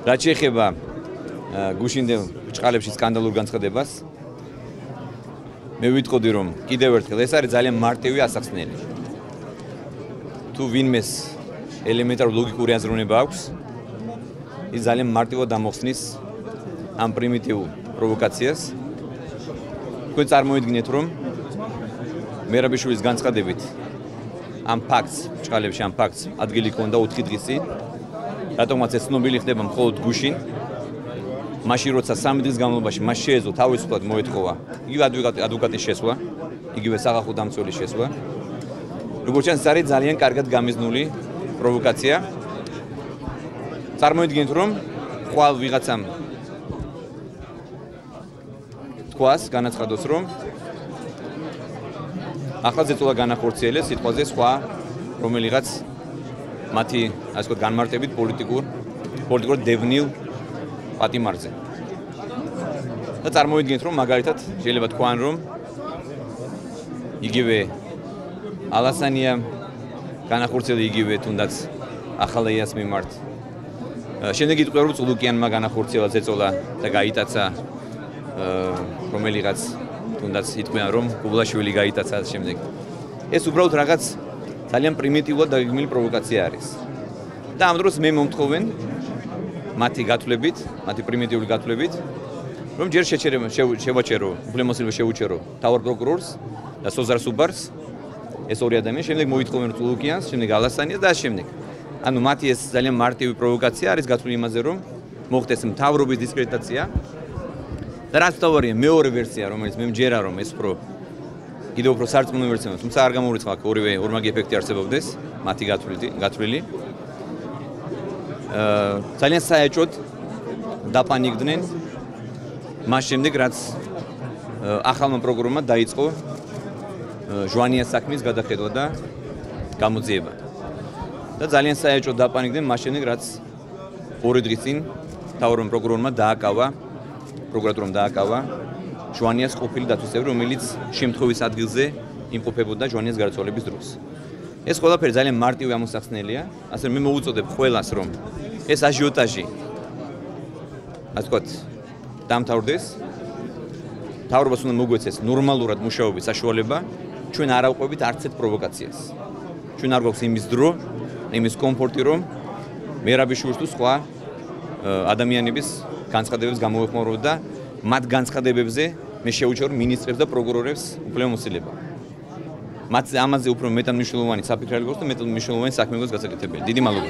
რაც შეეხება გუშინდელ ბრჭყალებში სკანდალურ განცხადებას, მე ვიტყოდი რომ კიდევ ერთხელ ეს არის ძალიან მარტივი ასახსნელი. თუ ვინმეს ელემენტარული ლოგიკური აზროვნება აქვს, ის ძალიან მარტივად ამოხსნის ამ პრიმიტიულ პროვოკაციას. თქვენ წარმოიდგინეთ რომ მერაბიშვილის განცხადებით ამ ფაქტს, ბრჭყალებში ამ ფაქტს ადგილი ჰქონდა 4 დღის წინ, რატომაც ეს ცნობილი ხდება მხოლოდ გუშინ. მაშინ როცა 3 დღის განმავლობაში მას შეეძლო თავისუფლად მოეთხოვა იგივე ადვოკატის შესვლა, იგივე სახალხო დამცველის შესვლა. როგორც ჩანს, არის ძალიან კარგად გამიზნული პროვოკაცია. წარმოიდგინეთ რომ ხვალ ვიღაცამ თქვას, განაცხადოს რომ ახლა ზეწოლა განახორციელეს სიტყვაზე სხვა რომელიღაც მათი ასე ვთქვათ განმარტებით პოლიტიკურ დევნილ პატიმარზე. და წარმოიდგინეთ რომ მაგალითად შეიძლება თქვან რომ იგივე ალასანია განახორციელა იგივე თუნდაც ახალაიას მიმართ. შემდეგ იტყვია რომ წულუკიანმა განახორციელა ზეწოლა და გაიტაცა რომელიღაც თუნდაც იტყვიან რომ კუბლაშვილი გაიტაცა და შემდეგ. ეს უბრალოდ რაღაც ძალიან პრიმიტიულად დაგეგმილი პროვოკაცია არის. და ამ დროს მე მომთხოვენ მათი გათვლებით, მათი პრიმიტიული გათვლებით, რომ ჯერ შევაჩერო, უფლებამოსილება შეუჩერო თავარ პროკურორს და სოზარ სუბარს, ეს ორი ადამიანი, შემდეგ მოითხოვენ წულუკიანს, შემდეგ ალასანიას და შემდეგ. ანუ მათი ეს ძალიან მარტივი პროვოკაცია არის გათვლილი იმაზე, რომ მოხდეს მთავრობის დისკრედიტაცია. და რაც თავარია მეორე ვერსია, რომელიც მე მჯერა რომ ეს უფრო კიდევ უფრო სარწმუნო ვერსია, თუმცა არ გამორიცხავ ორივე ორმაგი ეფექტი არსებობდეს, მათი გათვლილი. ძალიან საეჭვოდ დაპანიკდნენ მას შემდეგ, რაც ახალმა პროკურორმა დაიწყო ჟვანიას საქმის გადახედვა და გამოძიება. და ძალიან საეჭვოდ დაპანიკდნენ მას შემდეგ, რაც 2 დღის წინ მთავრობამ პროკურორმა პროკურატურამ დააკავა ჟვანიას ყოფილი დაცვის წევრი, რომელიც შემთხვევის ადგილზე იმყოფებოდა ჟვანიას გარდაცვალების დროს. ეს ყველაფერი ძალიან მარტივი ამოსახსნელია, ასე მე მოვუწოდებ ყველას, რომ ეს აჟიოტაჟი ასე ვთქვათ დამთავრდეს. მთავრობას უნდა მოგვეცეს ნორმალურად მუშაობის საშუალება, ჩვენ არ ავყვებით არც ერთ პროვოკაციას. ჩვენ არ გვაქვს იმის დრო, იმის კომფორტი, რომ მერაბიშვილის თუ სხვა ადამიანების განცხადებებს გამოვეხმაუროთ და მათ განცხადებებზე მე შევუჩერო მინისტრებს და პროკურორებს უფლებამოსილება. მათ ამაზე უფრო მეტად მნიშვნელოვანი საფიქრე არის და მეტად მნიშვნელოვანი საქმე გვაქვს გასაკეთებელი. დიდი მადლობა.